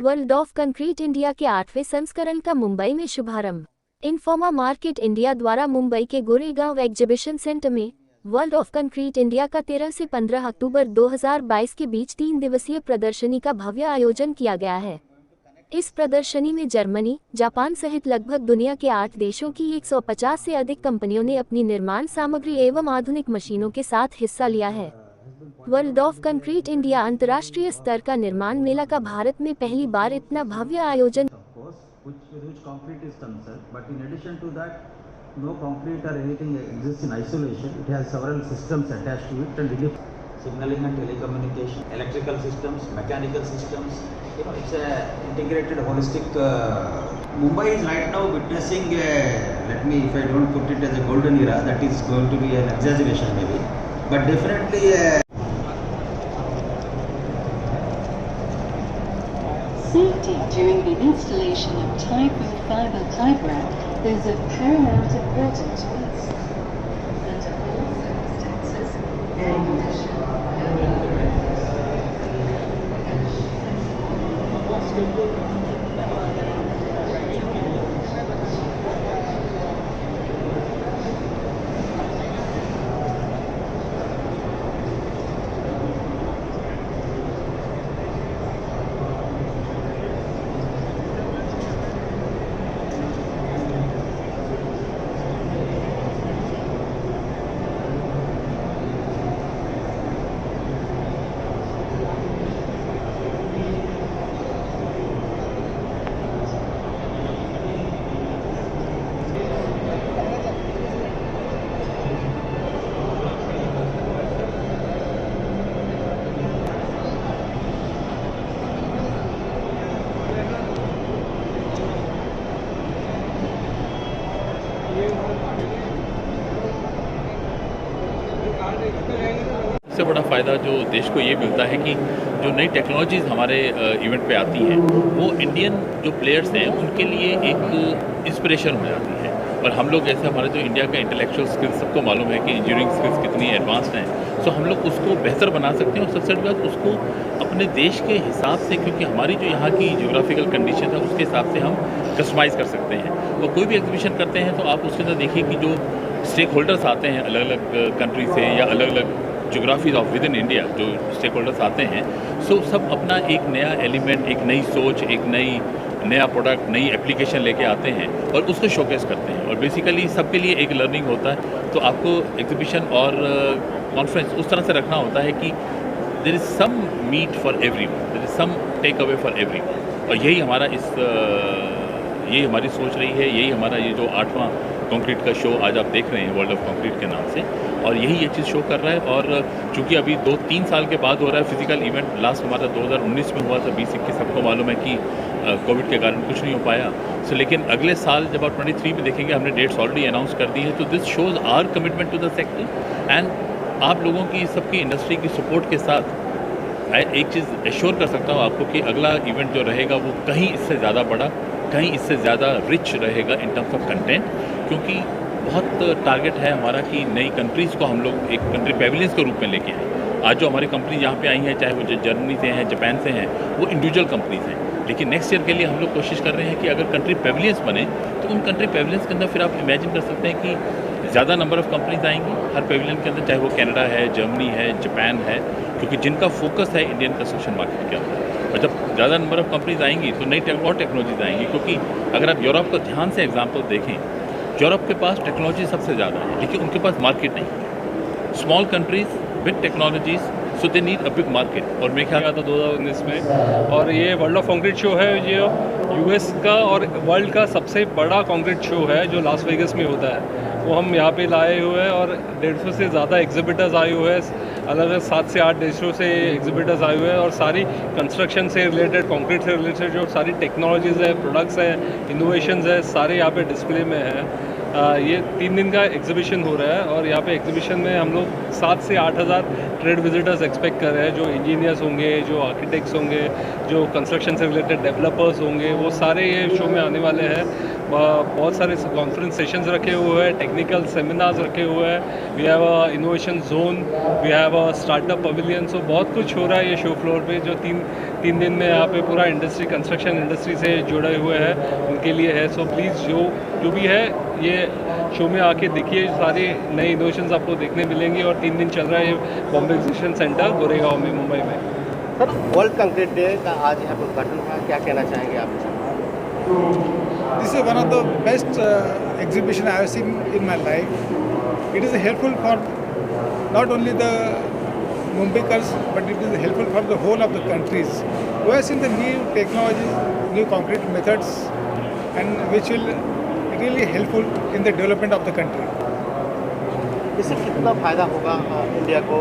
World of concrete India के 8वें संस्करण का मुंबई में शुभारंभ। इन्फोमा मार्केट इंडिया द्वारा मुंबई के गोरेगांव एग्जीबिशन सेंटर में वर्ल्ड ऑफ कंक्रीट इंडिया का 13 से 15 अक्टूबर 2022 के बीच 3 दिवसीय प्रदर्शनी का भव्य आयोजन किया गया है। इस प्रदर्शनी में जर्मनी, जापान सहित लगभग दुनिया के 8 देशों की 150 से अधिक कंपनियों ने अपनी निर्माण सामग्री एवं आधुनिक मशीनों के साथ हिस्सा लिया है। वर्ल्ड ऑफ कंक्रीट इंडिया अंतर्राष्ट्रीय स्तर का निर्माण मेला का भारत में पहली बार इतना भव्य आयोजन no concrete or anything exists in isolation. It has several systems attached to it and signaling and telecommunication, electrical systems, mechanical systems. It's a integrated, holistic. Mumbai is right now witnessing. If I don't put it as a golden era, that is going to be an exaggeration maybe, but definitely. Safety during the installation of typhoon fiber type wrap is of paramount importance to us. Under all circumstances and conditions. सबसे बड़ा फ़ायदा जो देश को ये मिलता है कि जो नई टेक्नोलॉजीज़ हमारे इवेंट पे आती हैं वो इंडियन जो प्लेयर्स हैं उनके लिए एक इंस्पिरेशन हो जाती है। और हम लोग जैसे हमारे जो इंडिया का इंटेलेक्चुअल स्किल्स सबको मालूम है कि इंजीनियरिंग स्किल्स कितनी एडवांस्ड हैं, सो हम लोग उसको बेहतर बना सकते हैं और सबसे बड़ी बात उसको अपने देश के हिसाब से, क्योंकि हमारी जो यहाँ की जियोग्राफिकल कंडीशन है उसके हिसाब से हम कस्टमाइज़ कर सकते हैं। और कोई भी एग्जीबिशन करते हैं तो आप उसके अंदर देखिए कि जो स्टेक होल्डर्स आते हैं अलग अलग कंट्री से या अलग अलग geographies of with in India, जो स्टेक होल्डर्स आते हैं, सो सब अपना एक नया एलिमेंट, एक नई सोच, एक नया प्रोडक्ट, नई एप्लीकेशन लेके आते हैं और उसको शोकेस करते हैं। और बेसिकली सबके लिए एक लर्निंग होता है। तो आपको एग्जीबिशन और कॉन्फ्रेंस उस तरह से रखना होता है कि there is some meat for everyone, there is some take away for everyone. और यही हमारा ये हमारी सोच रही है, यही हमारा ये जो 8वां कंक्रीट का शो आज आप देख रहे हैं वर्ल्ड ऑफ कंक्रीट के नाम से, और यही ये चीज़ शो कर रहा है। और चूँकि अभी 2-3 साल के बाद हो रहा है फिजिकल इवेंट, लास्ट हमारा 2019 में हुआ था, 2021 सबको मालूम है कि कोविड के कारण कुछ नहीं हो पाया। सो लेकिन अगले साल जब आप 23 में देखेंगे, हमने डेट्स ऑलरेडी अनाउंस कर दी है। तो this shows our commitment to the sector and आप लोगों की सबकी इंडस्ट्री की सपोर्ट के साथ एक चीज़ एश्योर कर सकता हूँ आपको कि अगला इवेंट जो रहेगा वो कहीं इससे ज़्यादा बड़ा, कहीं इससे ज़्यादा रिच रहेगा इन टर्म्स ऑफ कंटेंट, क्योंकि बहुत टारगेट है हमारा कि नई कंट्रीज़ को हम लोग एक कंट्री पेविलियंस के रूप में लेके आए। आज जो हमारी कंपनी यहाँ पे आई हैं, चाहे वो जर्मनी से हैं, जापान से हैं, वो इंडिविजुअल कंपनीज़ हैं। लेकिन नेक्स्ट ईयर के लिए हम लोग कोशिश कर रहे हैं कि अगर कंट्री पेविलियंस बने तो उन कंट्री पेविलियंस के अंदर फिर आप इमेजिन कर सकते हैं कि ज़्यादा नंबर ऑफ़ कंपनीज आएंगी हर पेविलियन के अंदर, चाहे वो कनाडा है, जर्मनी है, जापान है, क्योंकि जिनका फोकस है इंडियन कंस्ट्रक्शन मार्केट के अंदर। और जब ज़्यादा नंबर ऑफ़ कंपनीज आएंगी तो नई और टेक्नोलॉजीज आएंगी, क्योंकि अगर आप यूरोप का ध्यान से एग्जाम्पल देखें, यूरोप के पास टेक्नोलॉजी सबसे ज़्यादा है लेकिन उनके पास मार्केट नहीं है। Small countries big technologies, so they need a big market. और मैं ख्याल आता 2019 में, और ये वर्ल्ड ऑफ कंक्रीट शो है, ये यूएस का और वर्ल्ड का सबसे बड़ा कंक्रीट शो है जो लास वेगस में होता है। वो हम यहाँ पे लाए हुए हैं और 150 से ज़्यादा एग्जिबिटर्स आए हुए हैं, अलग अलग 7 से 8 देशों से एग्जिबिटर्स आए हुए हैं, और सारी कंस्ट्रक्शन से रिलेटेड, कंक्रीट से रिलेटेड जो सारी टेक्नोलॉजीज़ है, प्रोडक्ट्स हैं, इनोवेशंस है, सारे यहाँ पे डिस्प्ले में हैं। ये 3 दिन का एग्जीबिशन हो रहा है और यहाँ पे एग्जीबिशन में हम लोग 7 से 8 हज़ार ट्रेड विजिटर्स एक्सपेक्ट कर रहे हैं, जो इंजीनियर्स होंगे, जो आर्किटेक्ट्स होंगे, जो कंस्ट्रक्शन से रिलेटेड डेवलपर्स होंगे, वो सारे ये शो में आने वाले हैं। बहुत सारे कॉन्फ्रेंस सेशंस रखे हुए हैं, टेक्निकल सेमिनार्स रखे हुए हैं, we have a innovation zone, we have a startup pavilion. So बहुत कुछ हो रहा है ये शो फ्लोर पे, जो 3 दिन में यहाँ पे पूरा इंडस्ट्री, कंस्ट्रक्शन इंडस्ट्री से जुड़े हुए हैं, उनके लिए है। सो प्लीज़ जो भी है ये शो में आके देखिए, सारे नए इनोवेशंस आपको देखने मिलेंगे। और 3 दिन चल रहा है ये बॉम्बे एग्जीबिशन सेंटर गोरेगांव में, मुंबई में। सर, वर्ल्ड कंक्रीट डे का आज यहाँ पर उद्घाटन हुआ, क्या कहना चाहेंगे आप? This is one of the best exhibition I have seen in my life. It is helpful for not only the Mumbaikars, but it is helpful for the whole of the countries who have seen the new technologies, new concrete methods, and which will really helpful in the development of the country. इससे कितना फायदा होगा India को?